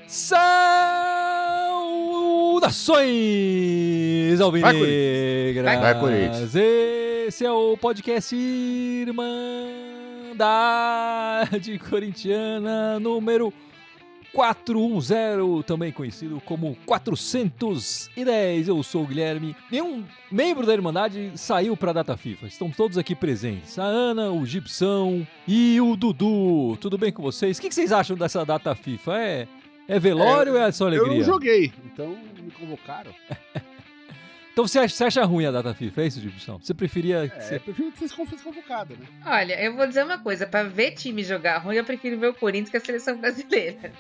Saudações, alvinegras! Vai, Corinthians! Esse é o podcast Irmandade Corintiana número 410, também conhecido como 410. Eu sou o Guilherme. Nenhum membro da Irmandade saiu para a data FIFA. Estão todos aqui presentes. A Ana, o Gibson e o Dudu. Tudo bem com vocês? O que vocês acham dessa data FIFA? É velório ou é só alegria? Eu não joguei, então me convocaram. Então você acha ruim a data FIFA, é isso, Gibson? Você preferia... Eu prefiro que você fosse convocado, né? Olha, eu vou dizer uma coisa, pra ver time jogar ruim, eu prefiro ver o Corinthians que a seleção brasileira.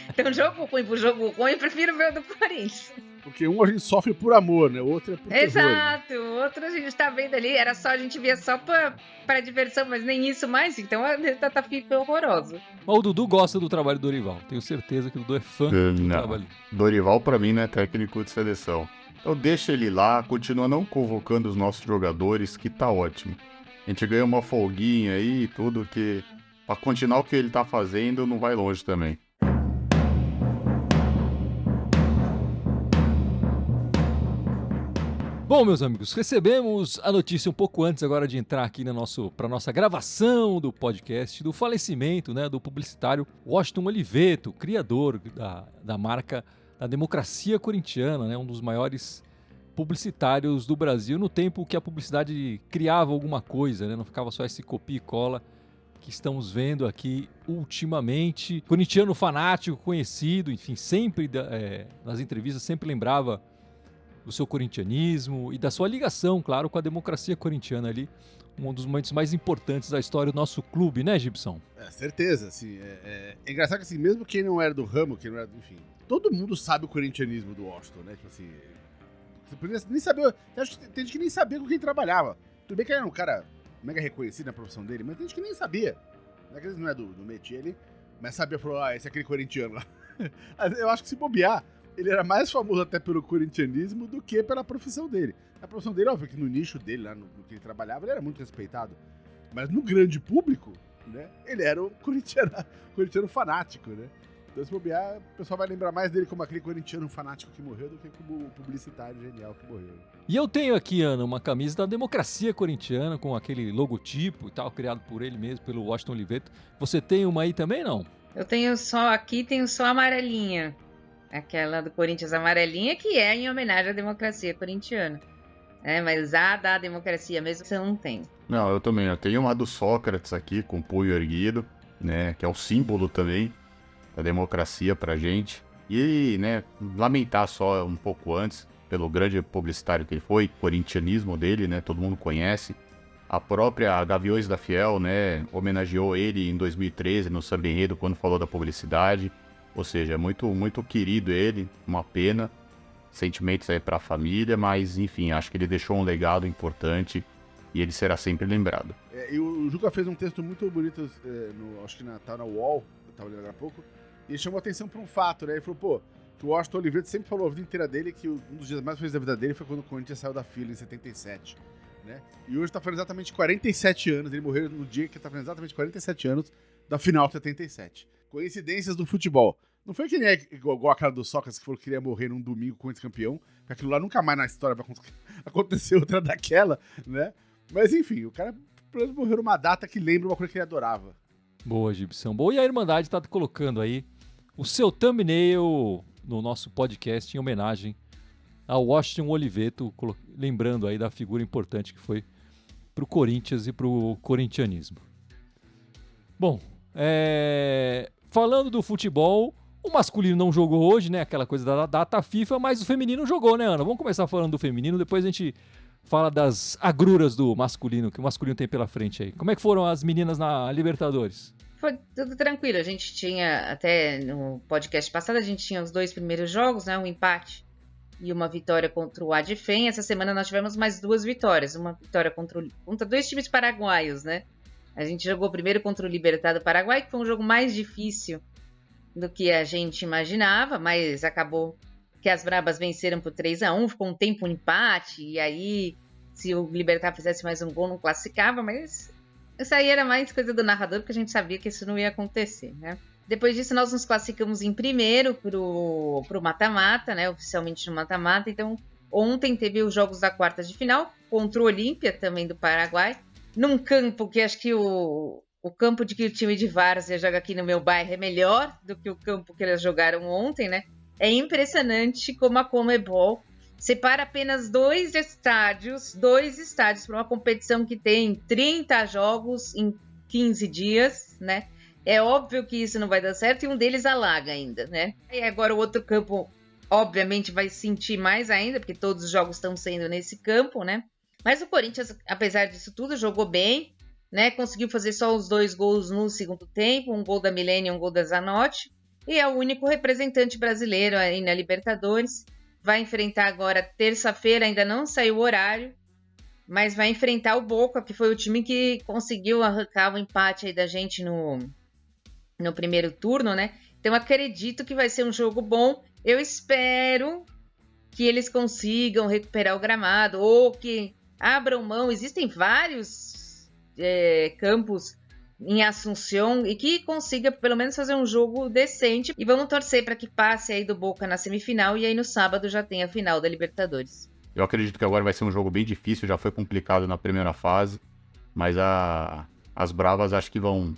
Então, jogo ruim pro jogo ruim, eu prefiro ver o do Corinthians. Porque um a gente sofre por amor, né? O outro é por terror. Exato, o outro a gente tá vendo ali, era só, a gente via só pra diversão, mas nem isso mais, então a data FIFA é horrorosa. Mas o Dudu gosta do trabalho do Dorival, tenho certeza que o Dudu é fã do trabalho. Dorival pra mim não é técnico de seleção. Então deixa ele lá, continua não convocando os nossos jogadores, que tá ótimo. A gente ganha uma folguinha aí e tudo, que pra continuar o que ele tá fazendo não vai longe também. Bom, meus amigos, recebemos a notícia um pouco antes agora de entrar aqui para nossa gravação do podcast, do falecimento, né, do publicitário Washington Oliveto, criador da marca da Democracia Corintiana, né, um dos maiores publicitários do Brasil, no tempo que a publicidade criava alguma coisa, né, não ficava só esse copia e cola que estamos vendo aqui ultimamente. Corintiano fanático, conhecido, enfim, sempre nas entrevistas sempre lembrava do seu corintianismo e da sua ligação, claro, com a democracia corintiana ali, um dos momentos mais importantes da história do nosso clube, né, Gibson? Certeza, assim, é engraçado que assim, mesmo quem não era do ramo, quem não era, enfim, todo mundo sabe o corintianismo do Washington, né, tipo assim, você podia nem saber, acho que tem gente que nem sabia com quem trabalhava, tudo bem que ele era um cara mega reconhecido na profissão dele, mas tem gente que nem sabia, não é que ele não é do métier ali, mas sabia, falou, esse é aquele corintiano lá. Eu acho que se bobear, ele era mais famoso até pelo corintianismo do que pela profissão dele. A profissão dele, óbvio que no nicho dele, lá no que ele trabalhava, ele era muito respeitado. Mas no grande público, né, ele era o corintiano fanático, né? Então, se bobear, o pessoal vai lembrar mais dele como aquele corintiano fanático que morreu do que como o publicitário genial que morreu. E eu tenho aqui, Ana, uma camisa da Democracia Corintiana com aquele logotipo e tal, criado por ele mesmo, pelo Washington Oliveto. Você tem uma aí também, não? Eu tenho só a amarelinha. Aquela do Corinthians amarelinha, que é em homenagem à democracia corintiana. Mas a da democracia mesmo você não tem. Não, eu também. Eu tenho uma do Sócrates aqui, com o punho erguido, né? Que é o símbolo também da democracia pra gente. E, né, lamentar só um pouco antes, pelo grande publicitário que ele foi, corintianismo dele, né? Todo mundo conhece. A própria Gaviões da Fiel, né? Homenageou ele em 2013 no Samba Enredo, quando falou da publicidade. Ou seja, muito, muito querido ele, uma pena, sentimentos aí pra família, mas enfim, acho que ele deixou um legado importante e ele será sempre lembrado. E o Juca fez um texto muito bonito, acho que tá na UOL, eu tava lendo agora há pouco, e ele chamou atenção pra um fato, né? Ele falou, que o Washington Oliveto sempre falou a vida inteira dele que um dos dias mais felizes da vida dele foi quando o Corinthians saiu da fila em 77, né? E hoje tá fazendo exatamente 47 anos, ele morreu no dia que tá fazendo exatamente 47 anos da final de 77. Coincidências do futebol. Não foi que nem igual a cara do Sócrates que falou que queria morrer num domingo com esse campeão, porque aquilo lá nunca mais na história vai acontecer outra daquela, né? Mas enfim, o cara morreu numa data que lembra uma coisa que ele adorava. Boa, Gibson. Boa, e a Irmandade tá colocando aí o seu thumbnail no nosso podcast em homenagem ao Washington Oliveto, lembrando aí da figura importante que foi pro Corinthians e pro corintianismo. Bom, falando do futebol, o masculino não jogou hoje, né? Aquela coisa da data FIFA, mas o feminino jogou, né, Ana? Vamos começar falando do feminino, depois a gente fala das agruras do masculino, que o masculino tem pela frente aí. Como é que foram as meninas na Libertadores? Foi tudo tranquilo. A gente tinha, até no podcast passado, a gente tinha os 2 primeiros jogos, né? Um empate e uma vitória contra o Adfem. Essa semana nós tivemos mais 2 vitórias. Uma vitória contra 2 times paraguaios, né? A gente jogou primeiro contra o Libertad do Paraguai, que foi um jogo mais difícil do que a gente imaginava, mas acabou que as Brabas venceram por 3-1, ficou um tempo um empate, e aí se o Libertad fizesse mais um gol, não classificava, mas isso aí era mais coisa do narrador, porque a gente sabia que isso não ia acontecer, né? Depois disso, nós nos classificamos em primeiro pro mata-mata, né? Oficialmente no mata-mata. Então, ontem teve os jogos da quartas de final, contra o Olímpia, também do Paraguai, num campo que acho que o campo de que o time de Várzea joga aqui no meu bairro é melhor do que o campo que eles jogaram ontem, né? É impressionante como a Conmebol separa apenas dois estádios para uma competição que tem 30 jogos em 15 dias, né? É óbvio que isso não vai dar certo e um deles alaga ainda, né? E agora o outro campo, obviamente, vai sentir mais ainda, porque todos os jogos estão sendo nesse campo, né? Mas o Corinthians, apesar disso tudo, jogou bem, né? Conseguiu fazer só os 2 gols no segundo tempo, um gol da Milene e um gol da Zanotti. E é o único representante brasileiro aí na Libertadores. Vai enfrentar agora terça-feira, ainda não saiu o horário, mas vai enfrentar o Boca, que foi o time que conseguiu arrancar o empate aí da gente no primeiro turno, né? Então acredito que vai ser um jogo bom. Eu espero que eles consigam recuperar o gramado ou que abram mão. Existem vários campos em Assunção e que consiga pelo menos fazer um jogo decente. E vamos torcer para que passe aí do Boca na semifinal e aí no sábado já tem a final da Libertadores. Eu acredito que agora vai ser um jogo bem difícil, já foi complicado na primeira fase, mas as Bravas acho que vão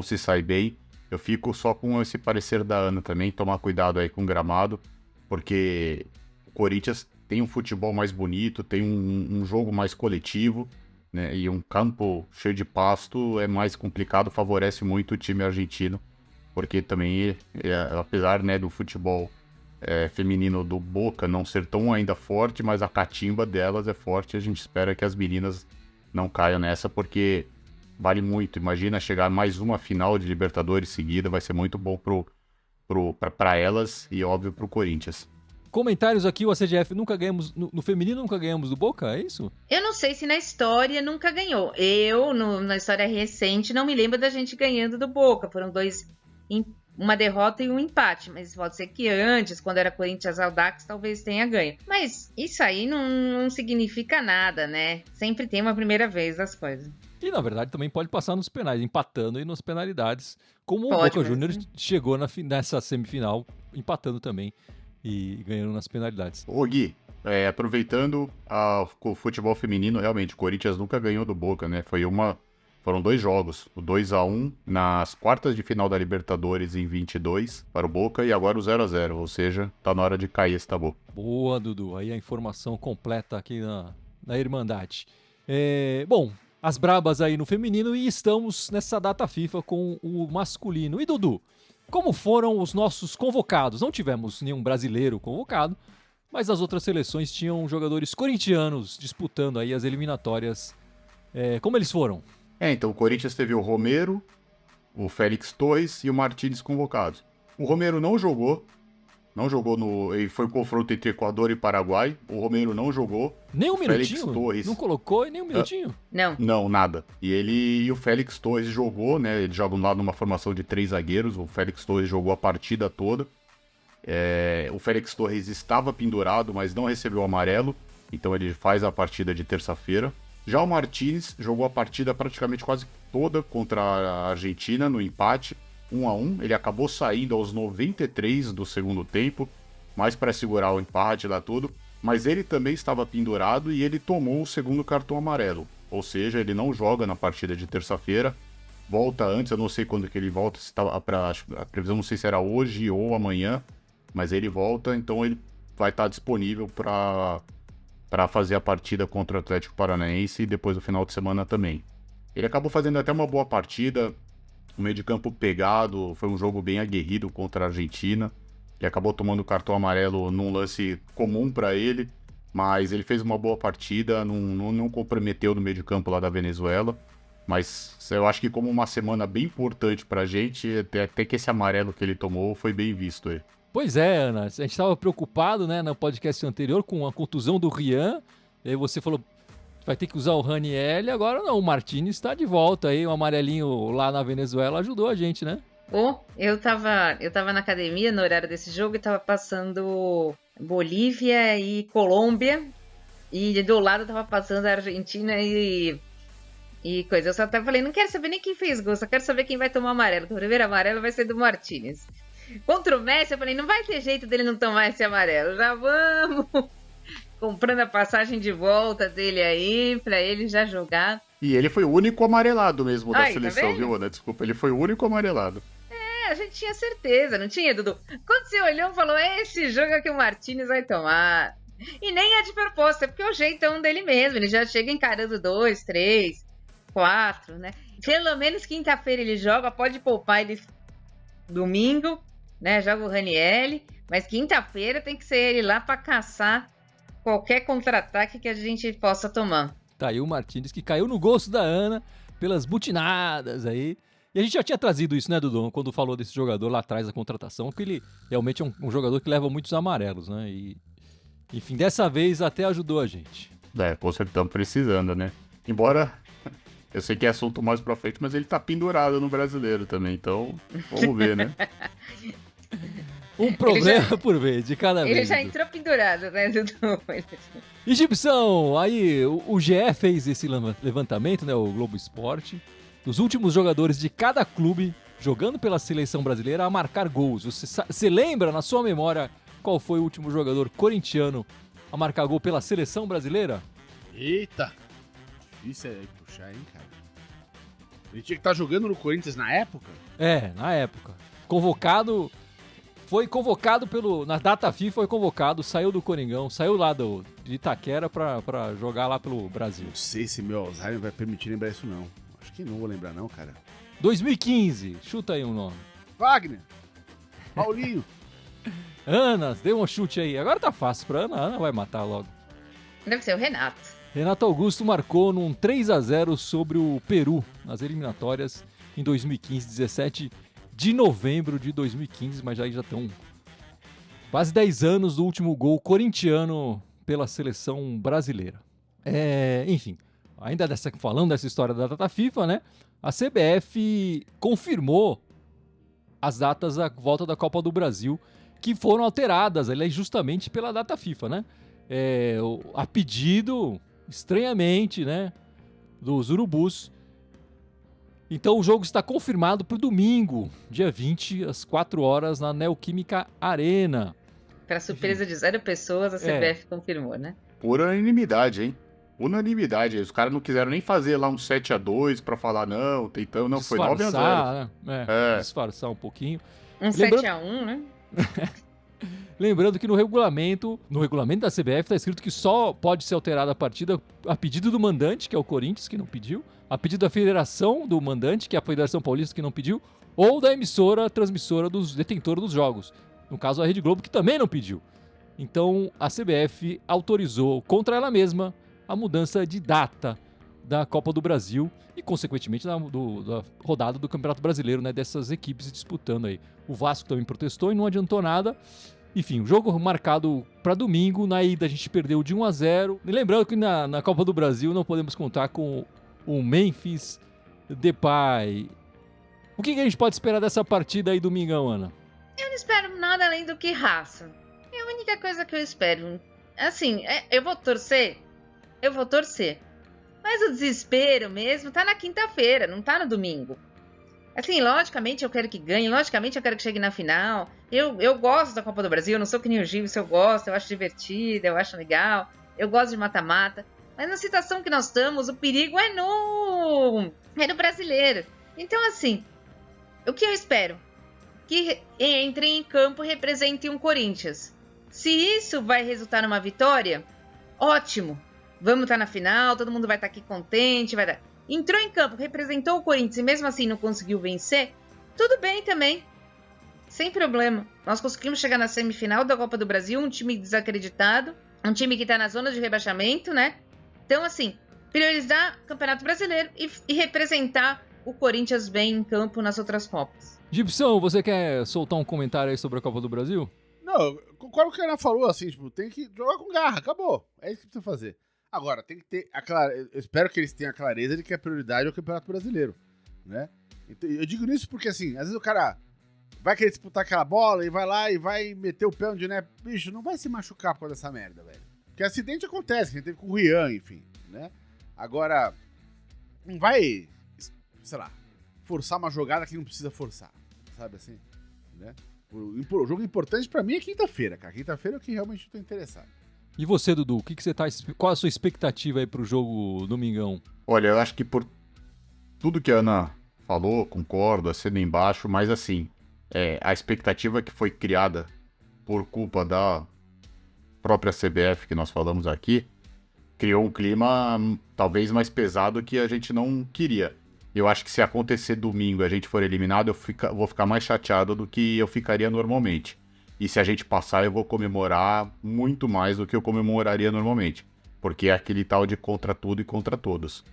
se sair bem. Eu fico só com esse parecer da Ana também, tomar cuidado aí com o gramado, porque o Corinthians tem um futebol mais bonito, tem um jogo mais coletivo, né? E um campo cheio de pasto é mais complicado, favorece muito o time argentino, porque também, apesar, né, do futebol feminino do Boca não ser tão ainda forte, mas a catimba delas é forte, a gente espera que as meninas não caiam nessa, porque vale muito. Imagina chegar mais uma final de Libertadores seguida, vai ser muito bom para elas e, óbvio, pro Corinthians. Comentários aqui, o ACGF nunca ganhamos, no feminino nunca ganhamos do Boca, é isso? Eu não sei se na história nunca ganhou. Na história recente, não me lembro da gente ganhando do Boca. Foram uma derrota e um empate, mas pode ser que antes, quando era Corinthians Audax, talvez tenha ganho. Mas isso aí não significa nada, né? Sempre tem uma primeira vez das coisas. E, na verdade, também pode passar nos penais, empatando e nas penalidades, como o Pode, Boca Juniors chegou nessa semifinal, empatando também e ganhando nas penalidades. Ô Gui, aproveitando o futebol feminino, realmente, o Corinthians nunca ganhou do Boca, né? Foram 2 jogos, o 2-1 nas quartas de final da Libertadores em 22 para o Boca e agora o 0-0, ou seja, tá na hora de cair esse tabu. Boa, Dudu, aí a informação completa aqui na Irmandade. Bom, as brabas aí no feminino e estamos nessa data FIFA com o masculino. E Dudu, como foram os nossos convocados? Não tivemos nenhum brasileiro convocado, mas as outras seleções tinham jogadores corintianos disputando aí as eliminatórias. Como eles foram? Então o Corinthians teve o Romero, o Félix Torres e o Martínez convocados. O Romero não jogou e foi o confronto entre Equador e Paraguai. O Romero não jogou. Nem um Félix minutinho? Torres, Não colocou nem um minutinho? Não. Não, nada. E o Félix Torres jogou, né? Eles jogam lá numa formação de 3 zagueiros. O Félix Torres jogou a partida toda. O Félix Torres estava pendurado, mas não recebeu amarelo. Então ele faz a partida de terça-feira. Já o Martínez jogou a partida praticamente quase toda contra a Argentina no empate, 1-1. Ele acabou saindo aos 93 do segundo tempo, mais para segurar o empate lá tudo. Mas ele também estava pendurado e ele tomou o segundo cartão amarelo. Ou seja, ele não joga na partida de terça-feira. Volta antes, eu não sei quando que ele volta, se tava a previsão não sei se era hoje ou amanhã. Mas ele volta, então ele vai estar disponível para fazer a partida contra o Atlético Paranaense e depois do final de semana também. Ele acabou fazendo até uma boa partida, o meio de campo pegado, foi um jogo bem aguerrido contra a Argentina. Ele acabou tomando cartão amarelo num lance comum para ele, mas ele fez uma boa partida, não comprometeu no meio de campo lá da Venezuela. Mas eu acho que como uma semana bem importante pra gente, até que esse amarelo que ele tomou foi bem visto aí. Pois é, Ana, a gente estava preocupado, né, no podcast anterior com a contusão do Rian, e aí você falou, vai ter que usar o Raniel, agora não, o Martínez está de volta aí, o amarelinho lá na Venezuela ajudou a gente, né? Eu tava na academia no horário desse jogo e tava passando Bolívia e Colômbia, E do lado tava passando a Argentina e coisa. Eu só até falei, não quero saber nem quem fez gol, só quero saber quem vai tomar amarelo. O primeiro amarelo vai ser do Martínez. Contra o Messi, eu falei, não vai ter jeito dele não tomar esse amarelo. Já vamos comprando a passagem de volta dele aí, pra ele já jogar. E ele foi o único amarelado mesmo da Ai, seleção, tá viu, Ana? Desculpa, ele foi o único amarelado. A gente tinha certeza, não tinha, Dudu? Quando você olhou e falou, esse jogo é que o Martínez vai tomar. E nem é de propósito, é porque é o jeitão dele mesmo. Ele já chega encarando 2, 3, 4, né? Pelo menos quinta-feira ele joga, pode poupar ele domingo, né? Joga o Ranieri, mas quinta-feira tem que ser ele lá pra caçar qualquer contra-ataque que a gente possa tomar. Tá aí o Martínez, que caiu no gosto da Ana pelas butinadas aí. E a gente já tinha trazido isso, né, Dudu? Quando falou desse jogador lá atrás da contratação, que ele realmente é um jogador que leva muitos amarelos, né? E, enfim, dessa vez até ajudou a gente. Com certeza estamos precisando, né? Embora eu sei que é assunto mais pra frente, mas ele tá pendurado no brasileiro também, então vamos ver, né? Um problema por vez, de cada vez. Ele já entrou pendurado, né, Dudu? E Gibson, aí o GE fez esse levantamento, né, o Globo Esporte, dos últimos jogadores de cada clube jogando pela seleção brasileira a marcar gols. Você lembra, na sua memória, qual foi o último jogador corintiano a marcar gol pela seleção brasileira? Eita! Difícil é puxar, hein, cara? Ele tinha que estar jogando no Corinthians na época? Na época. Foi convocado na data FIFA, foi convocado, saiu do Coringão, saiu lá de Itaquera pra jogar lá pelo Brasil. Não sei se meu Alzheimer vai permitir lembrar isso, não. Acho que não vou lembrar, não, cara. 2015, chuta aí um nome. Wagner! Paulinho! Ana, dê um chute aí. Agora tá fácil pra Ana, a Ana vai matar logo. Deve ser o Renato. Renato Augusto marcou num 3-0 sobre o Peru, nas eliminatórias, em 2015, 17 de novembro de 2015, mas já estão quase 10 anos do último gol corintiano pela seleção brasileira. Enfim, ainda falando dessa história da data FIFA, né? A CBF confirmou as datas da volta da Copa do Brasil, que foram alteradas ali, justamente pela data FIFA, né? A pedido, estranhamente, né, dos urubus. Então o jogo está confirmado para o domingo, dia 20, às 4 horas, na Neoquímica Arena. Para surpresa de 0 pessoas, a CBF confirmou, né? Por unanimidade, hein? Unanimidade. Os caras não quiseram nem fazer lá um 7-2 pra falar não, tentando, não, foi 9-0. Né? Disfarçar um pouquinho. Um 7-1, né? Lembrando que no regulamento da CBF está escrito que só pode ser alterada a partida a pedido do mandante, que é o Corinthians, que não pediu, a pedido da federação do mandante, que é a Federação Paulista, que não pediu, ou da transmissora, detentora dos jogos. No caso, a Rede Globo, que também não pediu. Então, a CBF autorizou contra ela mesma a mudança de data da Copa do Brasil e, consequentemente, da rodada do Campeonato Brasileiro, né, dessas equipes disputando aí. O Vasco também protestou e não adiantou nada. Enfim, o jogo marcado para domingo, na ida a gente perdeu de 1-0. E lembrando que na Copa do Brasil não podemos contar com o Memphis Depay. O que a gente pode esperar dessa partida aí domingão, Ana? Eu não espero nada além do que raça. É a única coisa que eu espero. Assim, eu vou torcer. Mas o desespero mesmo tá na quinta-feira, não tá no domingo. Assim, logicamente eu quero que ganhe, logicamente eu quero que chegue na final. Eu gosto da Copa do Brasil, eu não sou que nem o Gil, se eu gosto, eu acho divertida, eu acho legal. Eu gosto de mata-mata. Mas na situação que nós estamos, o perigo é no brasileiro. Então, assim, o que eu espero? Que entrem em campo e representem um Corinthians. Se isso vai resultar numa vitória, ótimo. Vamos estar na final, todo mundo vai estar aqui contente, vai dar. Entrou em campo, representou o Corinthians e mesmo assim não conseguiu vencer, tudo bem também. Sem problema. Nós conseguimos chegar na semifinal da Copa do Brasil, um time desacreditado, um time que está na zona de rebaixamento, né? Então, assim, priorizar o Campeonato Brasileiro e representar o Corinthians bem em campo nas outras Copas. Gibson, você quer soltar um comentário aí sobre a Copa do Brasil? Não, eu concordo com o que a Ana falou, assim, tipo, tem que jogar com garra, acabou. É isso que precisa fazer. Agora, tem que ter eu espero que eles tenham a clareza de que a prioridade é o Campeonato Brasileiro, né? Então, eu digo isso porque, assim, às vezes o cara vai querer disputar aquela bola e vai lá e vai meter o pé onde, né? Bicho, não vai se machucar por causa dessa merda, velho. Porque acidente acontece, que a gente teve com o Rian, enfim, né? Agora, não vai, sei lá, forçar uma jogada que não precisa forçar, sabe assim, né? O jogo importante pra mim é quinta-feira, cara. Quinta-feira é o que realmente eu tô interessado. E você, Dudu, o que você tá, qual a sua expectativa aí pro jogo domingão? Olha, eu acho que por tudo que a Ana falou, concordo, assino embaixo, mas assim, a expectativa que foi criada por culpa da própria CBF que nós falamos aqui, criou um clima talvez mais pesado que a gente não queria. Eu acho que se acontecer domingo e a gente for eliminado, eu vou ficar mais chateado do que eu ficaria normalmente. E se a gente passar, eu vou comemorar muito mais do que eu comemoraria normalmente. Porque é aquele tal de contra tudo e contra todos.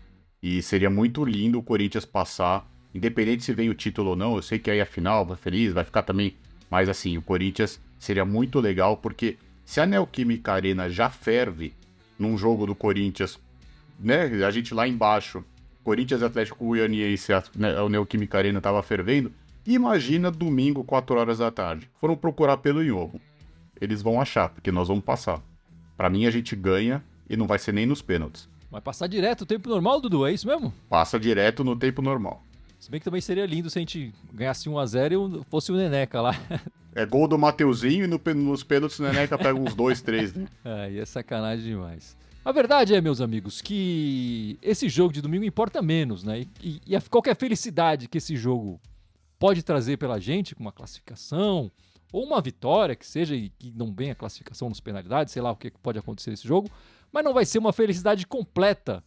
E seria muito lindo o Corinthians passar, independente se vem o título ou não. Eu sei que aí a final vai feliz, vai ficar também. Mas assim, o Corinthians seria muito legal, porque se a Neoquímica Arena já ferve num jogo do Corinthians, né? A gente lá embaixo, Corinthians Atlético Goianiense, a Neoquímica Arena tava fervendo. Imagina domingo, 4 horas da tarde. Foram procurar pelo em ovo. Eles vão achar, porque nós vamos passar. Pra mim, a gente ganha e não vai ser nem nos pênaltis. Vai passar direto o tempo normal, Dudu, é isso mesmo? Passa direto no tempo normal. Se bem que também seria lindo se a gente ganhasse 1-0 e fosse o Neneca lá. É gol do Mateuzinho e nos pênaltis o Neneca pega uns 2, 3. Né? Aí é sacanagem demais. A verdade é, meus amigos, que esse jogo de domingo importa menos, né? E qualquer felicidade que esse jogo pode trazer pela gente, com uma classificação, ou uma vitória que seja, e que não venha classificação nos penalidades, sei lá o que pode acontecer nesse jogo, mas não vai ser uma felicidade completa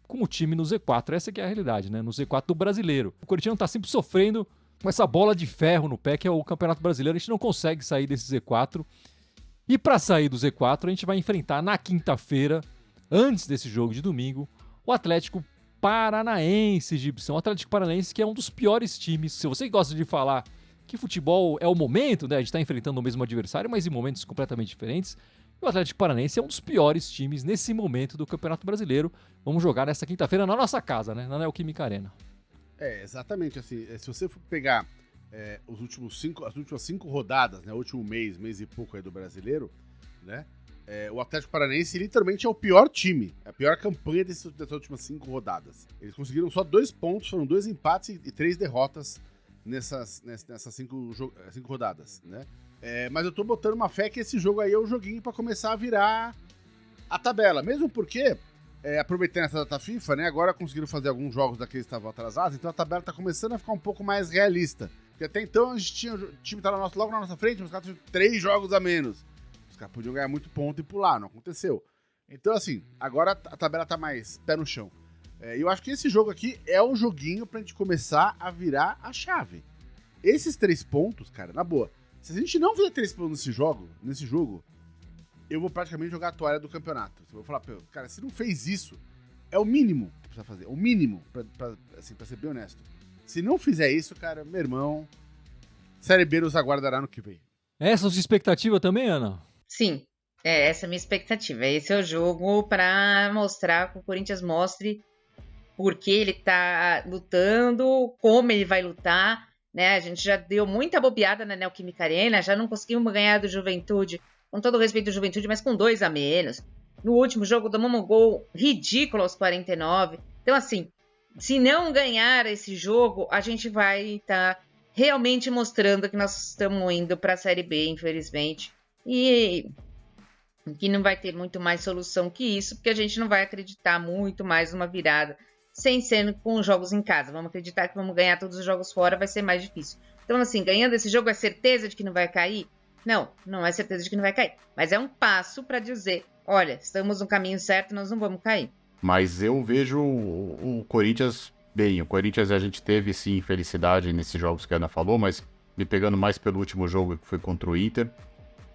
com o time no Z4. Essa que é a realidade, né? No Z4 do Brasileiro. O Corinthians tá sempre sofrendo com essa bola de ferro no pé, que é o Campeonato Brasileiro. A gente não consegue sair desse Z4. E para sair do Z4, a gente vai enfrentar na quinta-feira, antes desse jogo de domingo, o Atlético Paranaense, Gibson. O Atlético Paranaense, que é um dos piores times. Se você gosta de falar que futebol é o momento, né? A gente tá enfrentando o mesmo adversário, mas em momentos completamente diferentes. O Atlético Paranaense é um dos piores times nesse momento do Campeonato Brasileiro. Vamos jogar nessa quinta-feira na nossa casa, né? Na Neoquímica Arena. Exatamente. Assim, se você for pegar as últimas 5 rodadas, né? O último mês e pouco aí do Brasileiro, né? O Atlético Paranaense literalmente é o pior time. É a pior campanha dessas últimas 5 rodadas. Eles conseguiram só 2 pontos, foram 2 empates e 3 derrotas nessas 5 rodadas, né? Mas eu tô botando uma fé que esse jogo aí é o joguinho pra começar a virar a tabela. Mesmo porque, aproveitando essa data FIFA, né? Agora conseguiram fazer alguns jogos daqueles que estavam atrasados, então a tabela tá começando a ficar um pouco mais realista. Porque até então a gente tinha, o time tá logo na nossa frente, mas os caras tinham 3 jogos a menos. Os caras podiam ganhar muito ponto e pular, não aconteceu. Então, assim, agora a tabela tá mais pé no chão. Eu acho que esse jogo aqui é o joguinho pra gente começar a virar a chave. Esses 3 pontos, cara, na boa. Se a gente não fizer 3 pontos nesse jogo, eu vou praticamente jogar a toalha do campeonato. Eu vou falar, cara, se não fez isso, é o mínimo que precisa fazer. É o mínimo, pra ser bem honesto. Se não fizer isso, cara, meu irmão, Série B nos aguardará no que vem. Essa é a sua expectativa também, Ana? Sim, essa é a minha expectativa. Esse é o jogo para mostrar que o Corinthians mostre por que ele tá lutando, como ele vai lutar, né? A gente já deu muita bobeada na Neoquímica Arena, já não conseguimos ganhar do Juventude, com todo o respeito do Juventude, mas com 2 a menos. No último jogo, tomamos um gol ridículo aos 49. Então, assim, se não ganhar esse jogo, a gente vai estar realmente mostrando que nós estamos indo para a Série B, infelizmente. E que não vai ter muito mais solução que isso, porque a gente não vai acreditar muito mais numa virada sem ser com jogos em casa. Vamos acreditar que vamos ganhar todos os jogos fora, vai ser mais difícil. Então, assim, ganhando esse jogo, é certeza de que não vai cair? Não, não é certeza de que não vai cair. Mas é um passo para dizer, olha, estamos no caminho certo, nós não vamos cair. Mas eu vejo o Corinthians bem. O Corinthians a gente teve, sim, felicidade nesses jogos que a Ana falou, mas me pegando mais pelo último jogo que foi contra o Inter.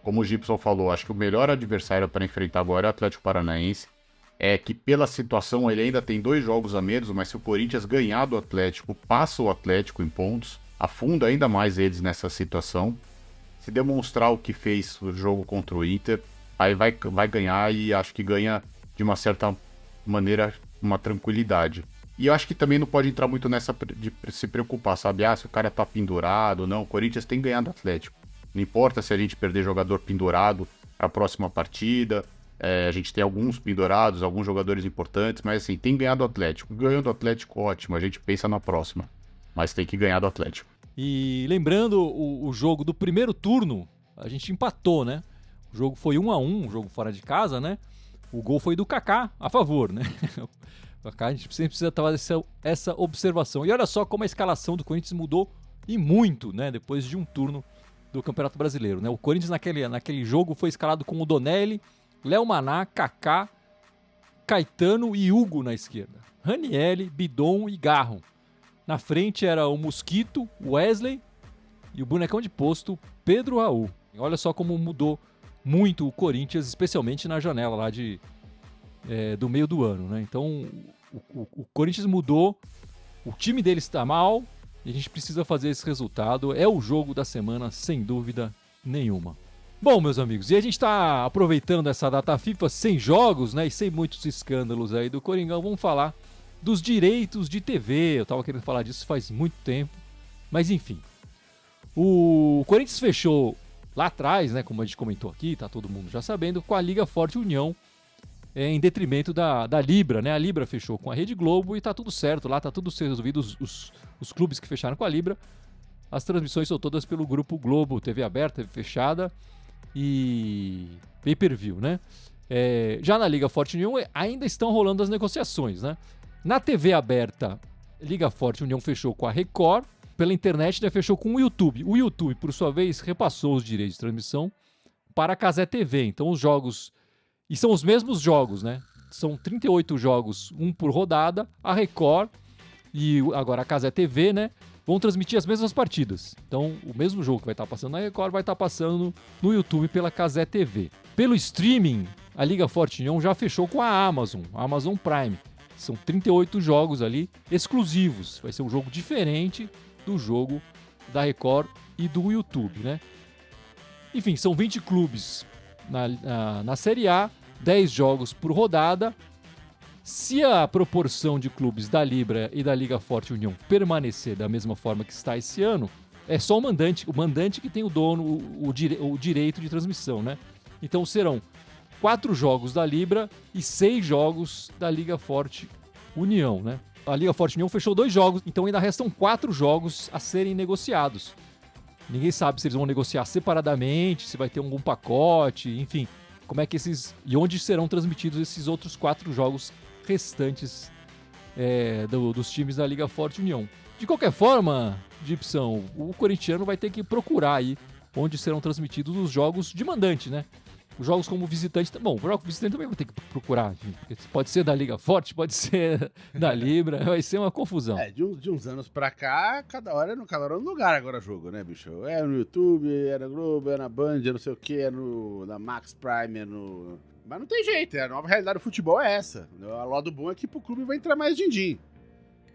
Como o Gibson falou, acho que o melhor adversário para enfrentar agora é o Atlético Paranaense. É que pela situação ele ainda tem 2 jogos a menos, mas se o Corinthians ganhar do Atlético, passa o Atlético em pontos, afunda ainda mais eles nessa situação. Se demonstrar o que fez o jogo contra o Inter, aí vai ganhar e acho que ganha de uma certa maneira uma tranquilidade. E eu acho que também não pode entrar muito nessa de se preocupar, sabe? Se o cara tá pendurado, não. O Corinthians tem ganhado do Atlético. Não importa se a gente perder jogador pendurado a próxima partida, A gente tem alguns pendurados, alguns jogadores importantes, mas assim, tem ganhado o Atlético. Ganhou do Atlético, ótimo, a gente pensa na próxima. Mas tem que ganhar do Atlético. E lembrando o jogo do primeiro turno, a gente empatou, né? O jogo foi 1-1, um jogo fora de casa, né? O gol foi do Kaká, a favor, né? O Kaká, a gente sempre precisa fazer essa observação. E olha só como a escalação do Corinthians mudou e muito, né? Depois de um turno do Campeonato Brasileiro, né? O Corinthians naquele jogo foi escalado com o Donelli, Léo Maná, Kaká, Caetano e Hugo na esquerda. Ranieri, Bidon e Garro. Na frente era o Mosquito, Wesley e o bonecão de posto, Pedro Raul. Olha só como mudou muito o Corinthians, especialmente na janela lá do meio do ano, né? Então o Corinthians mudou, o time dele está mal e a gente precisa fazer esse resultado. É o jogo da semana, sem dúvida nenhuma. Bom, meus amigos, e a gente está aproveitando essa data FIFA sem jogos, né? E sem muitos escândalos aí do Coringão, vamos falar dos direitos de TV. Eu estava querendo falar disso faz muito tempo, mas enfim. O Corinthians fechou lá atrás, né, como a gente comentou aqui, tá todo mundo já sabendo, com a Liga Forte União, em detrimento da Libra, né? A Libra fechou com a Rede Globo e tá tudo certo lá, tá tudo resolvido. Os clubes que fecharam com a Libra, as transmissões são todas pelo Grupo Globo, TV aberta, TV fechada e pay-per-view, né? Já na Liga Forte União ainda estão rolando as negociações, né? Na TV aberta, Liga Forte União fechou com a Record, pela internet, né, fechou com o YouTube. O YouTube, por sua vez, repassou os direitos de transmissão para a Cazé TV. Então os jogos... E são os mesmos jogos, né? São 38 jogos, um por rodada. A Record e agora a Cazé TV, né, vão transmitir as mesmas partidas. Então o mesmo jogo que vai estar passando na Record vai estar passando no YouTube pela Cazé TV. Pelo streaming, a Liga Forte União já fechou com a Amazon Prime. São 38 jogos ali exclusivos. Vai ser um jogo diferente do jogo da Record e do YouTube, né? Enfim, são 20 clubes na Série A, 10 jogos por rodada. Se a proporção de clubes da Libra e da Liga Forte União permanecer da mesma forma que está esse ano, é só o mandante que tem o dono, o direito de transmissão, né? Então serão 4 jogos da Libra e 6 jogos da Liga Forte União, né? A Liga Forte União fechou 2 jogos, então ainda restam 4 jogos a serem negociados. Ninguém sabe se eles vão negociar separadamente, se vai ter algum pacote, enfim, como é que e onde serão transmitidos esses outros 4 jogos restantes dos times da Liga Forte União. De qualquer forma, Gibson, o corintiano vai ter que procurar aí onde serão transmitidos os jogos de mandante, né? Os jogos como visitante... Bom, o jogo visitante também vai ter que procurar. Pode ser da Liga Forte, pode ser da Libra. Vai ser uma confusão. De uns anos pra cá, cada hora é no lugar agora jogo, né, bicho? É no YouTube, é na Globo, é na Band, é não sei o que, é na Max Prime, é no... Mas não tem jeito, a nova realidade do futebol é essa. O lado bom é que pro clube vai entrar mais din-din.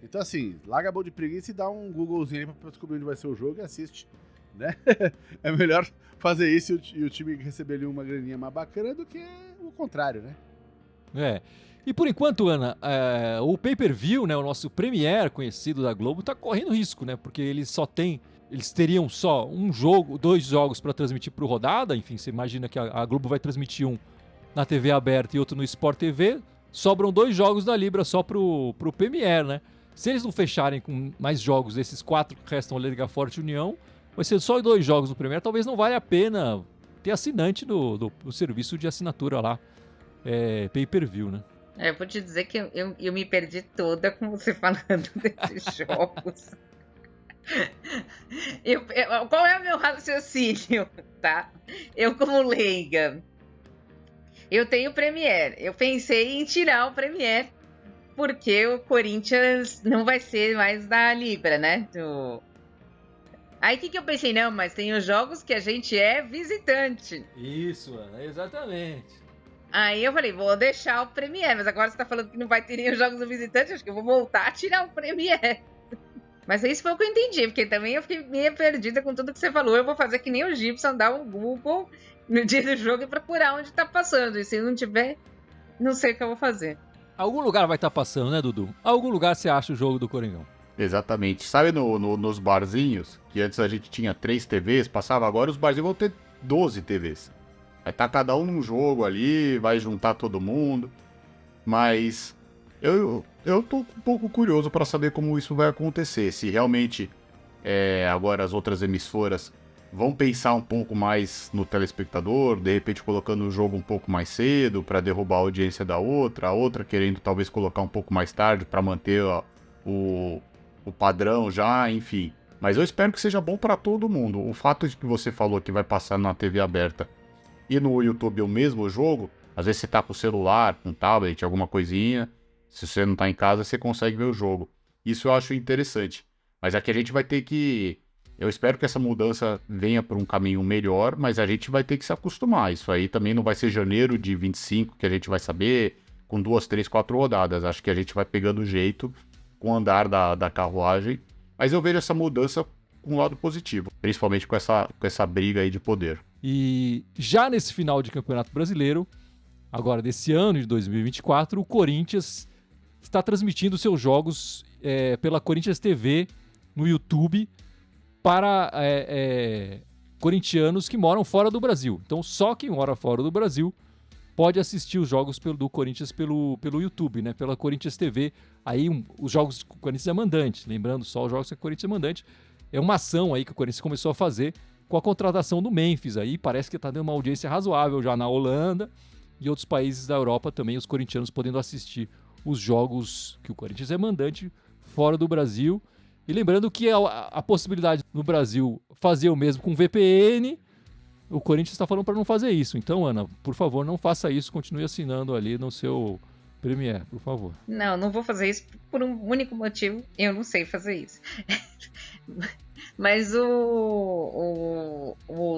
Então assim, larga a boa de preguiça e dá um Googlezinho aí pra descobrir onde vai ser o jogo e assiste, né? É melhor fazer isso e o time receber ali uma graninha mais bacana do que o contrário, né? E por enquanto, Ana, o pay-per-view, né, o nosso Premiere conhecido da Globo, tá correndo risco, né? Porque eles teriam só 2 jogos para transmitir por rodada. Enfim, você imagina que a Globo vai transmitir um na TV aberta e outro no Sport TV. Sobram 2 jogos da Libra só pro Premiere, né? Se eles não fecharem com mais jogos desses 4 que restam da Liga Forte União, vai ser só 2 jogos no Premiere. Talvez não valha a pena ter assinante do serviço de assinatura lá, pay-per-view, né? Eu vou te dizer que eu me perdi toda com você falando desses jogos. Qual é o meu raciocínio, tá? Eu, como leiga, eu tenho o Premiere. Eu pensei em tirar o Premiere, porque o Corinthians não vai ser mais da Libra, né? Aí o que eu pensei? Não, mas tem os jogos que a gente é visitante. Isso, Ana, exatamente. Aí eu falei, vou deixar o Premiere, mas agora você tá falando que não vai ter nem os jogos do visitante, acho que eu vou voltar a tirar o Premiere. Mas isso foi o que eu entendi, porque também eu fiquei meio perdida com tudo que você falou. Eu vou fazer que nem o Gibson, dar um Google no dia do jogo e procurar onde tá passando. E se não tiver, não sei o que eu vou fazer. Algum lugar vai estar passando, né, Dudu? Algum lugar você acha o jogo do Coringão. Exatamente. Sabe nos barzinhos, que antes a gente tinha 3 TVs, passava agora, os barzinhos vão ter 12 TVs. Vai estar cada um num jogo ali, vai juntar todo mundo. Mas eu tô um pouco curioso para saber como isso vai acontecer. Se realmente agora as outras emissoras vão pensar um pouco mais no telespectador, de repente colocando o jogo um pouco mais cedo para derrubar a audiência da outra, a outra querendo talvez colocar um pouco mais tarde para manter o padrão já, enfim. Mas eu espero que seja bom para todo mundo. O fato de que você falou que vai passar na TV aberta e no YouTube o mesmo jogo, às vezes você tá com o celular, com o tablet, alguma coisinha, se você não tá em casa, você consegue ver o jogo. Isso eu acho interessante. Mas aqui a gente vai ter que... Eu espero que essa mudança venha por um caminho melhor, mas a gente vai ter que se acostumar. Isso aí também não vai ser janeiro de 25 que a gente vai saber, com 2, 3, 4 rodadas. Acho que a gente vai pegando o jeito com o andar da carruagem. Mas eu vejo essa mudança com um lado positivo, principalmente com essa briga aí de poder. E já nesse final de Campeonato Brasileiro, agora desse ano de 2024, o Corinthians está transmitindo seus jogos pela Corinthians TV no YouTube para corintianos que moram fora do Brasil. Então só quem mora fora do Brasil pode assistir os jogos do Corinthians pelo YouTube, né? Pela Corinthians TV. Aí os jogos que o Corinthians é mandante, lembrando só os jogos que o Corinthians é mandante, é uma ação aí que o Corinthians começou a fazer com a contratação do Memphis. Aí parece que está dando uma audiência razoável já na Holanda e outros países da Europa também, os corintianos podendo assistir os jogos que o Corinthians é mandante fora do Brasil. E lembrando que a possibilidade no Brasil fazer o mesmo com VPN, o Corinthians está falando para não fazer isso. Então, Ana, por favor, não faça isso. Continue assinando ali no seu Premiere, por favor. Não vou fazer isso por um único motivo. Eu não sei fazer isso. Mas o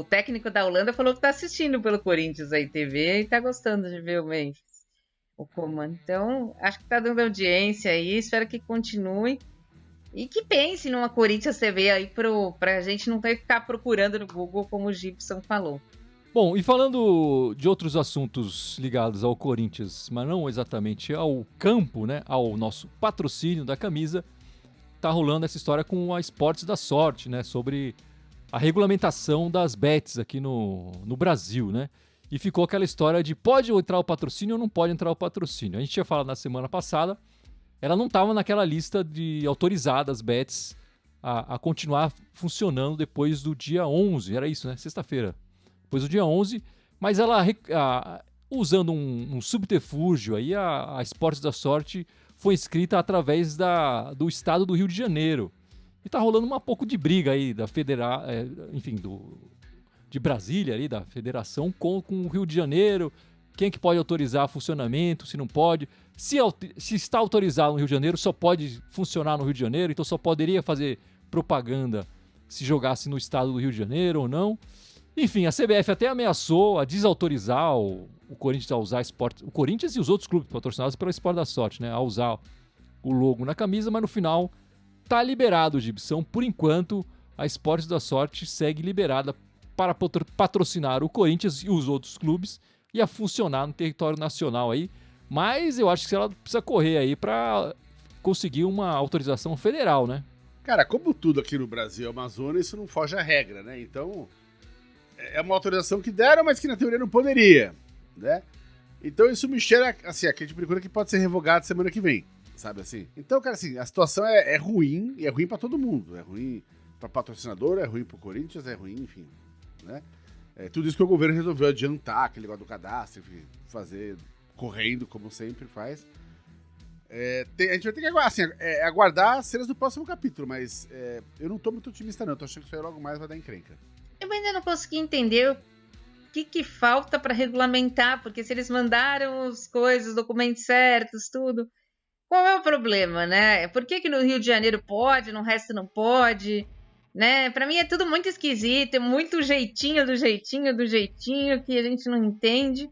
técnico da Holanda falou que está assistindo pelo Corinthians aí TV e está gostando de ver o Memphis, o Coman. Então, acho que está dando audiência aí. Espero que continue. E que pense numa Corinthians TV aí pra gente não ter que ficar procurando no Google, como o Gibson falou. Bom, e falando de outros assuntos ligados ao Corinthians, mas não exatamente ao campo, né, ao nosso patrocínio da camisa, tá rolando essa história com a Esportes da Sorte, né, sobre a regulamentação das bets aqui no Brasil, né? E ficou aquela história de pode entrar o patrocínio ou não pode entrar o patrocínio. A gente tinha falado na semana passada, ela não estava naquela lista de autorizadas bets a continuar funcionando depois do dia 11, era isso, né? Sexta-feira. Depois do dia 11, mas ela, usando um subterfúgio, aí a Esportes da Sorte foi inscrita através do estado do Rio de Janeiro. E tá rolando um pouco de briga aí da de Brasília, ali, da federação com o Rio de Janeiro. Quem é que pode autorizar funcionamento, se não pode. Se está autorizado no Rio de Janeiro, só pode funcionar no Rio de Janeiro, então só poderia fazer propaganda se jogasse no estado do Rio de Janeiro ou não. Enfim, a CBF até ameaçou a desautorizar o Corinthians a usar esporte. O Corinthians e os outros clubes patrocinados pela Esporte da Sorte, né? A usar o logo na camisa, mas no final tá liberado, Gibson. Por enquanto, a Esporte da Sorte segue liberada para patrocinar o Corinthians e os outros clubes e a funcionar no território nacional aí. Mas eu acho que ela precisa correr aí para conseguir uma autorização federal, né? Cara, como tudo aqui no Brasil é uma zona, isso não foge à regra, né? Então, é uma autorização que deram, mas que na teoria não poderia, né? Então isso me cheira, assim, aquele tipo de coisa que pode ser revogado semana que vem, sabe assim? Então, cara, assim, a situação é ruim, e é ruim pra todo mundo. É ruim pra patrocinador, é ruim pro Corinthians, é ruim, enfim, né? Tudo isso que o governo resolveu adiantar, aquele negócio do cadastro, enfim, fazer correndo, como sempre faz. A gente vai ter que aguardar as cenas do próximo capítulo, mas eu não tô muito otimista não, tô achando que isso aí logo mais vai dar encrenca. Eu ainda não consegui entender o que falta para regulamentar, porque se eles mandaram as coisas, os documentos certos, tudo, qual é o problema, né? Por que no Rio de Janeiro pode, no resto não pode, né? Para mim é tudo muito esquisito, é muito jeitinho do jeitinho que a gente não entende.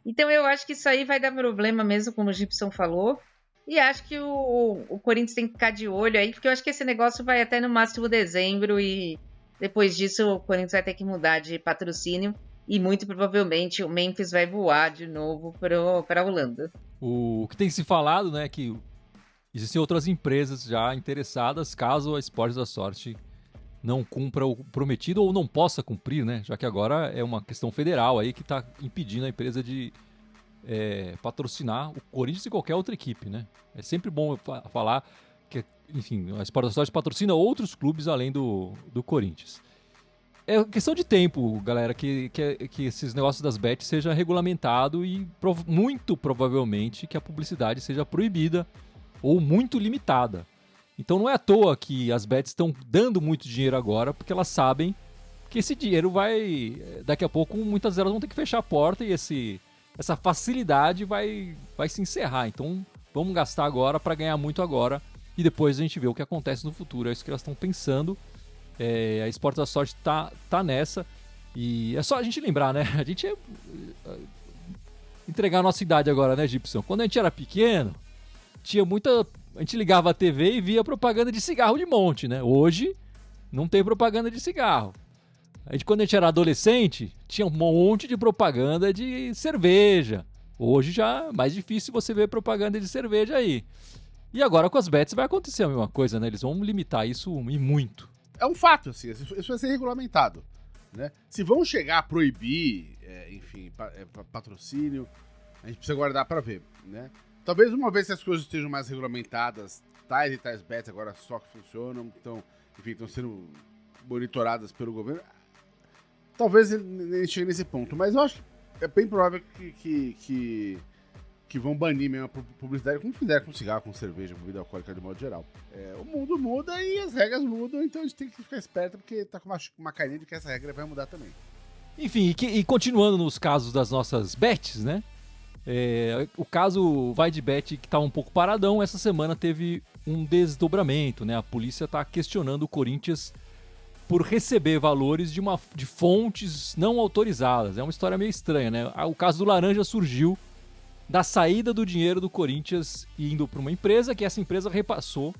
Então eu acho que isso aí vai dar problema mesmo, como o Gibson falou. E acho que o Corinthians tem que ficar de olho aí, porque eu acho que esse negócio vai até no máximo dezembro e depois disso o Corinthians vai ter que mudar de patrocínio e muito provavelmente o Memphis vai voar de novo para a Holanda. O que tem se falado, né, é que existem outras empresas já interessadas caso a Esportes da Sorte não cumpra o prometido ou não possa cumprir, né? Já que agora é uma questão federal aí que está impedindo a empresa de patrocinar o Corinthians e qualquer outra equipe, né? É sempre bom falar que, enfim, a Sport Authority patrocina outros clubes além do Corinthians. É questão de tempo, galera, que esses negócios das bets seja regulamentado e muito provavelmente que a publicidade seja proibida ou muito limitada. Então não é à toa que as bets estão dando muito dinheiro agora, porque elas sabem que esse dinheiro vai... Daqui a pouco muitas delas vão ter que fechar a porta e essa facilidade vai se encerrar. Então vamos gastar agora para ganhar muito agora e depois a gente vê o que acontece no futuro. É isso que elas estão pensando. A Sport da Sorte tá nessa. E é só a gente lembrar, né? A gente entregar a nossa idade agora, né, Gibson? Quando a gente era pequeno, tinha muita... A gente ligava a TV e via propaganda de cigarro de monte, né? Hoje, não tem propaganda de cigarro. Quando a gente era adolescente, tinha um monte de propaganda de cerveja. Hoje já é mais difícil você ver propaganda de cerveja aí. E agora com as bets vai acontecer a mesma coisa, né? Eles vão limitar isso e muito. É um fato, assim, isso vai ser regulamentado, né? Se vão chegar a proibir, patrocínio, a gente precisa guardar para ver, né? Talvez uma vez que as coisas estejam mais regulamentadas, tais e tais bets agora só que funcionam, estão sendo monitoradas pelo governo, talvez nem chegue nesse ponto, mas eu acho que é bem provável que vão banir mesmo a publicidade, como fizeram com cigarro, com cerveja, com bebida alcoólica de modo geral. O mundo muda e as regras mudam, então a gente tem que ficar esperto, porque tá com uma carinha de que essa regra vai mudar também. Enfim, e continuando nos casos das nossas bets, né? O caso Vai de Bet, que tá um pouco paradão, essa semana teve um desdobramento, né? A polícia tá questionando o Corinthians por receber valores de fontes não autorizadas. É uma história meio estranha, né? O caso do Laranja surgiu da saída do dinheiro do Corinthians indo para uma empresa, que essa empresa repassou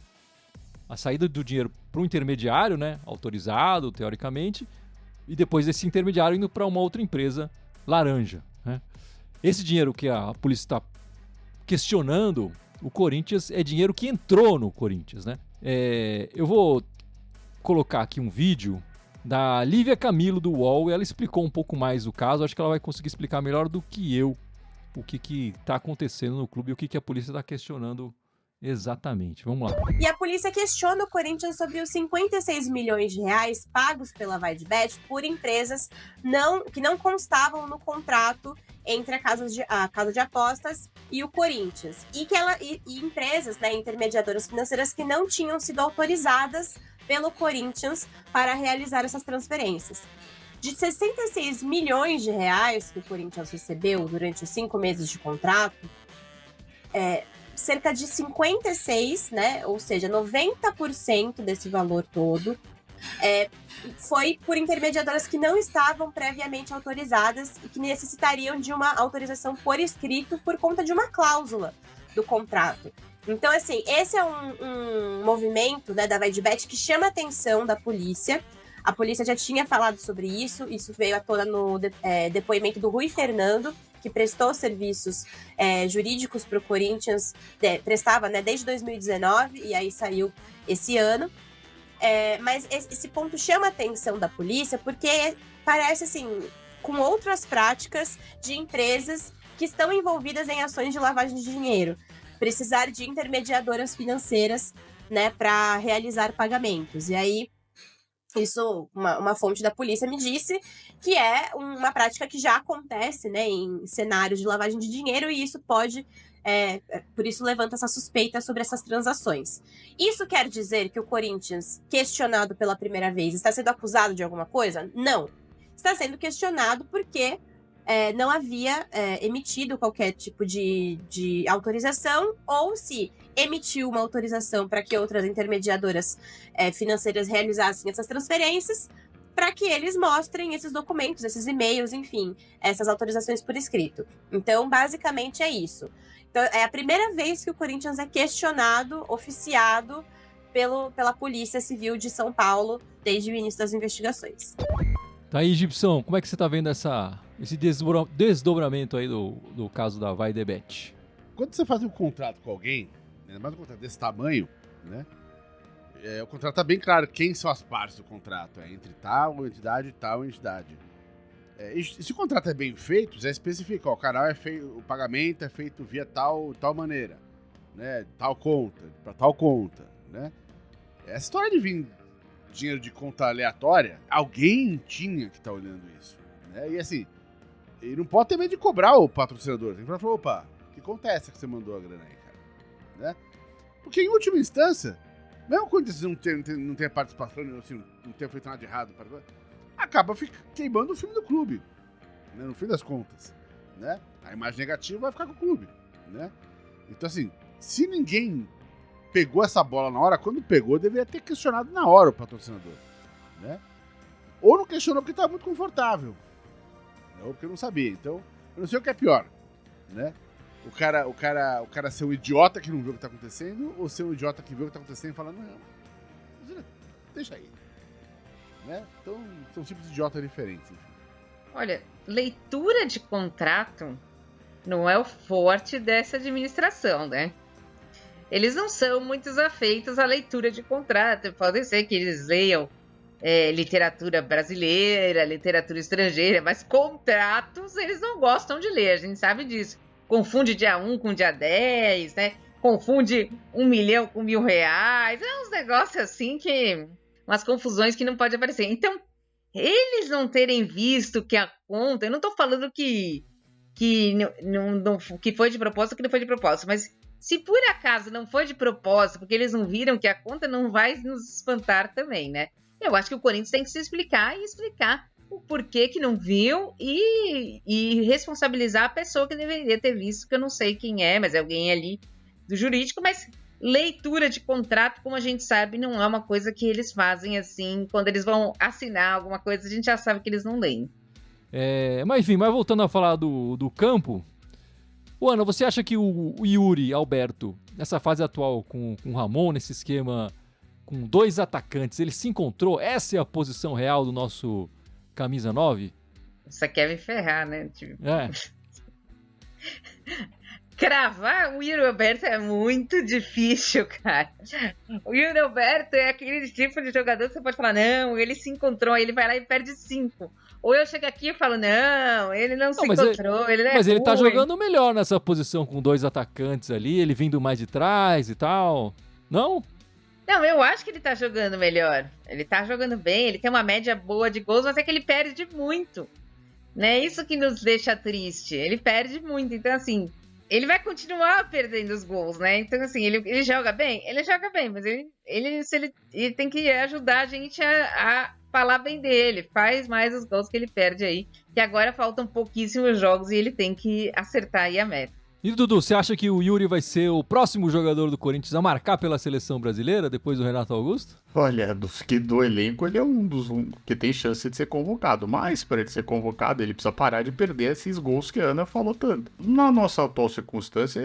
a saída do dinheiro para um intermediário, né? Autorizado, teoricamente, e depois esse intermediário indo para uma outra empresa laranja, né? Esse dinheiro que a polícia está questionando o Corinthians é dinheiro que entrou no Corinthians, né? Eu vou colocar aqui um vídeo da Lívia Camilo do UOL e ela explicou um pouco mais o caso. Acho que ela vai conseguir explicar melhor do que eu o que está acontecendo no clube e o que a polícia está questionando exatamente. Vamos lá. E a polícia questiona o Corinthians sobre os 56 milhões de reais pagos pela Vai de Bet por empresas que não constavam no contrato entre a casa de apostas e o Corinthians. E empresas, né, intermediadoras financeiras que não tinham sido autorizadas pelo Corinthians para realizar essas transferências. De 66 milhões de reais que o Corinthians recebeu durante os 5 meses de contrato, cerca de 56, né, ou seja, 90% desse valor todo, foi por intermediadoras que não estavam previamente autorizadas e que necessitariam de uma autorização por escrito por conta de uma cláusula do contrato. Então, assim, esse é um movimento, né, da Vai de Bet que chama a atenção da polícia. A polícia já tinha falado sobre isso veio à tona no depoimento do Rui Fernando, que prestou serviços jurídicos para o Corinthians, prestava, né, desde 2019, e aí saiu esse ano. Mas esse ponto chama a atenção da polícia porque parece, assim, com outras práticas de empresas que estão envolvidas em ações de lavagem de dinheiro, precisar de intermediadoras financeiras, né, para realizar pagamentos. E aí, isso, uma fonte da polícia me disse que é uma prática que já acontece, né, em cenários de lavagem de dinheiro, e isso pode, por isso levanta essa suspeita sobre essas transações. Isso quer dizer que o Corinthians, questionado pela primeira vez, está sendo acusado de alguma coisa? Não. Está sendo questionado porque não havia emitido qualquer tipo de autorização, ou se emitiu uma autorização para que outras intermediadoras financeiras realizassem essas transferências, para que eles mostrem esses documentos, esses e-mails, enfim, essas autorizações por escrito. Então, basicamente é isso. Então, é a primeira vez que o Corinthians é questionado, oficiado pela Polícia Civil de São Paulo desde o início das investigações. Tá aí, Gibson, como é que você tá vendo esse desdobramento aí do caso da Vai de Bet? Quando você faz um contrato com alguém, ainda mais um contrato desse tamanho, né? O contrato tá bem claro quem são as partes do contrato. É entre tal entidade e tal entidade. E se o contrato é bem feito, já especifica, o canal é feito, o pagamento é feito via tal maneira, né? Tal conta, para tal conta, né? Essa história de vir dinheiro de conta aleatória, alguém tinha que estar olhando isso, né? E assim, ele não pode ter medo de cobrar o patrocinador. Tem que falar, opa, o que acontece que você mandou a grana aí, cara? Né? Porque em última instância, mesmo quando eles não tem participação, assim, não tenha feito nada de errado, acaba queimando o filme do clube, né? No fim das contas, né? A imagem negativa vai ficar com o clube, né? Então assim, se ninguém pegou essa bola na hora, quando pegou, deveria ter questionado na hora o patrocinador, né? Ou não questionou porque estava muito confortável, ou porque não sabia. Então, eu não sei o que é pior, né? O cara ser um idiota que não viu o que está acontecendo, ou ser um idiota que viu o que está acontecendo e falar, não, deixa aí. Né? Então, são tipos de idiota diferentes. Olha, leitura de contrato não é o forte dessa administração, né? Eles não são muito afeitos à leitura de contrato. Pode ser que eles leiam literatura brasileira, literatura estrangeira, mas contratos eles não gostam de ler, a gente sabe disso. Confunde dia 1 com dia 10, né? Confunde 1 milhão com R$1.000. É uns negócios assim que... umas confusões que não pode aparecer. Então, eles não terem visto que a conta... Eu não estou falando que foi de propósito, que não foi de propósito, mas se por acaso não foi de propósito, porque eles não viram que a conta, não vai nos espantar também, né? Eu acho que o Corinthians tem que se explicar e explicar o porquê que não viu e responsabilizar a pessoa que deveria ter visto, que eu não sei quem é, mas é alguém ali do jurídico, mas... leitura de contrato, como a gente sabe, não é uma coisa que eles fazem assim, quando eles vão assinar alguma coisa, a gente já sabe que eles não leem. Mas enfim, voltando a falar do campo, Ana, você acha que o Yuri Alberto, nessa fase atual com o Ramon, nesse esquema com 2 atacantes, ele se encontrou? Essa é a posição real do nosso camisa 9? Você quer me ferrar, né? É. Cravar o Yuri Alberto é muito difícil, cara. O Yuri Alberto é aquele tipo de jogador que você pode falar, não, ele se encontrou, ele vai lá e perde 5. Ou eu chego aqui e falo, não, ele não se encontrou, ele não é Mas ele tá ruim. jogando melhor nessa posição com 2 atacantes ali, ele vindo mais de trás e tal. Não? Não, eu acho que ele tá jogando melhor. Ele tá jogando bem, ele tem uma média boa de gols, mas é que ele perde muito. Né? Isso que nos deixa triste. Ele perde muito, então assim... ele vai continuar perdendo os gols, né? Então, assim, ele joga bem? Ele joga bem, mas ele tem que ajudar a gente a falar bem dele. Faz mais os gols que ele perde aí, que agora faltam pouquíssimos jogos e ele tem que acertar aí a meta. E, Dudu, você acha que o Yuri vai ser o próximo jogador do Corinthians a marcar pela seleção brasileira, depois do Renato Augusto? Olha, do elenco, ele é um dos que tem chance de ser convocado. Mas, para ele ser convocado, ele precisa parar de perder esses gols que a Ana falou tanto. Na nossa atual circunstância,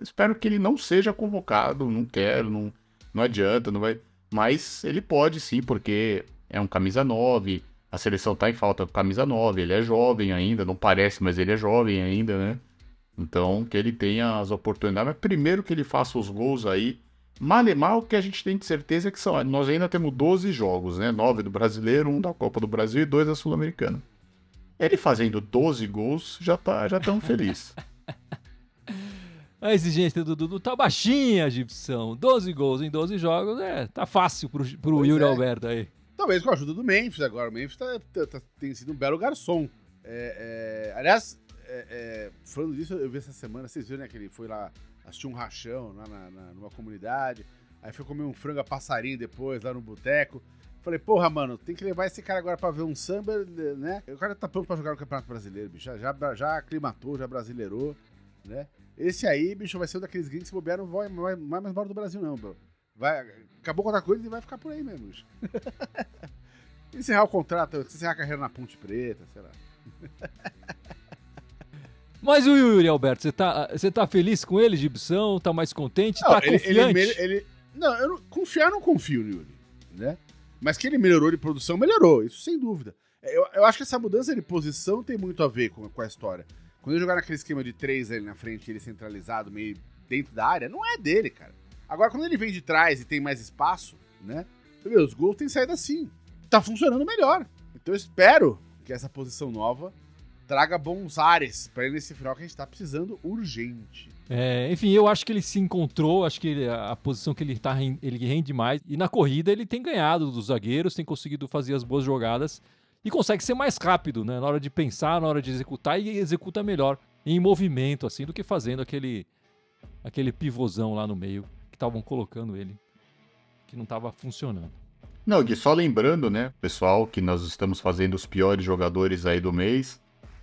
espero que ele não seja convocado. Não quero, não adianta, não vai. Mas ele pode sim, porque é um camisa 9. A seleção tá em falta do camisa 9. Ele é jovem ainda, não parece, mas ele é jovem ainda, né? Então, que ele tenha as oportunidades. Mas primeiro que ele faça os gols aí. Mal que a gente tem de certeza que são... nós ainda temos 12 jogos, né? 9 do Brasileiro, 1 da Copa do Brasil e 2 da Sul-Americana. Ele fazendo 12 gols, já tão feliz. A exigência do Dudu tá baixinha, Gibson. 12 gols em 12 jogos, tá fácil pro Yuri Alberto aí. Talvez com a ajuda do Memphis agora. O Memphis tem sido um belo garçom. Aliás... falando disso, eu vi essa semana, vocês viram, né, que ele foi lá assistir um rachão lá numa comunidade, aí foi comer um frango a passarinho depois lá no boteco. Falei, porra, mano, tem que levar esse cara agora pra ver um samba, né? O cara tá pronto pra jogar no Campeonato Brasileiro, bicho. Já aclimatou, já brasileirou, né? Esse aí, bicho, vai ser um daqueles gringos que se bobear, não vai mais embora do Brasil, não, bro. Acabou com outra coisa e vai ficar por aí mesmo, bicho. Encerrar o contrato, encerrar a carreira na Ponte Preta, sei lá. Mas o Yuri Alberto, você tá feliz com ele, Gibson? Tá mais contente? Não, tá confiante? Não, eu não confio no Yuri, né? Mas que ele melhorou de produção, melhorou, isso sem dúvida. Eu acho que essa mudança de posição tem muito a ver com a história. Quando ele jogar naquele esquema de 3 ali na frente, ele centralizado, meio dentro da área, não é dele, cara. Agora, quando ele vem de trás e tem mais espaço, né? Os gols têm saído assim. Tá funcionando melhor. Então eu espero que essa posição nova traga bons ares pra ele nesse final que a gente tá precisando urgente. Enfim, eu acho que ele se encontrou, acho que a posição que ele tá, ele rende mais. E na corrida ele tem ganhado dos zagueiros, tem conseguido fazer as boas jogadas e consegue ser mais rápido, né? Na hora de pensar, na hora de executar, e executa melhor em movimento, assim, do que fazendo aquele pivôzão lá no meio que estavam colocando ele, que não estava funcionando. Não, Gui, só lembrando, né, pessoal, que nós estamos fazendo os piores jogadores aí do mês.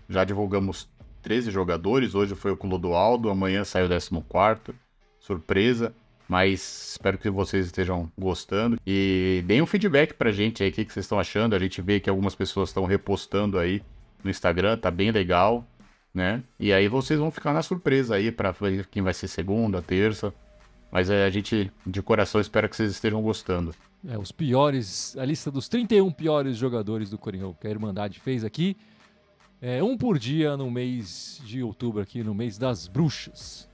Já divulgamos 13 jogadores, hoje foi o Clodoaldo, amanhã sai o 14º, surpresa, mas espero que vocês estejam gostando e deem um feedback pra gente aí, o que vocês estão achando. A gente vê que algumas pessoas estão repostando aí no Instagram, tá bem legal, né? E aí vocês vão ficar na surpresa aí pra ver quem vai ser segunda, terça, mas a gente de coração espera que vocês estejam gostando. Os piores, a lista dos 31 piores jogadores do Coringão que a Irmandade fez aqui. Um por dia no mês de outubro aqui, no mês das bruxas.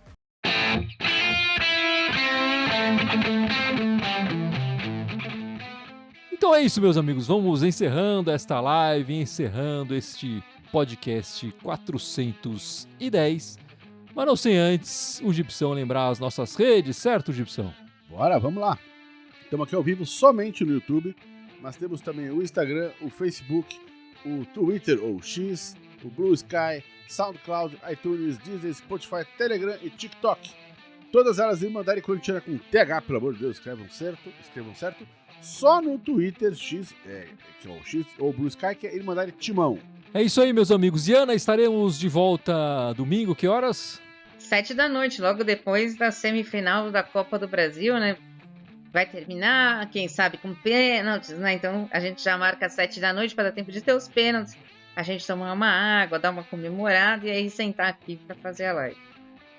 Então é isso, meus amigos. Vamos encerrando esta live, encerrando este podcast 410. Mas não sem antes o Gibson lembrar as nossas redes, certo, Gibson? Bora, vamos lá. Estamos aqui ao vivo somente no YouTube, mas temos também o Instagram, o Facebook, o Twitter ou X, o Blue Sky, SoundCloud, iTunes, Deezer, Spotify, Telegram e TikTok. Todas elas Irmandade Corintiana com TH, pelo amor de Deus, escrevam certo. Só no Twitter X, que é o X ou Blue Sky, que é Irmandade Timão. É isso aí, meus amigos. Ana, estaremos de volta domingo, que horas? 7 da noite, logo depois da semifinal da Copa do Brasil, né? Vai terminar, quem sabe, com pênaltis, né? Então a gente já marca 7 da noite para dar tempo de ter os pênaltis, a gente tomar uma água, dar uma comemorada e aí sentar aqui para fazer a live.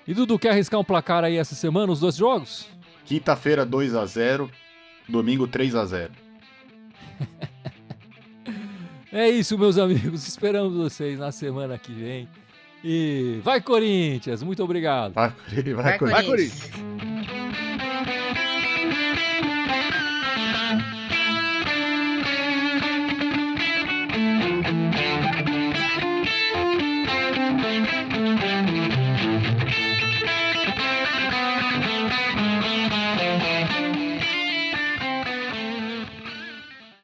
E Dudu, quer arriscar um placar aí essa semana, os dois jogos? Quinta-feira 2-0, domingo 3-0. É isso, meus amigos. Esperamos vocês na semana que vem. E vai, Corinthians! Muito obrigado. Vai, Corinthians. Vai, Corinthians!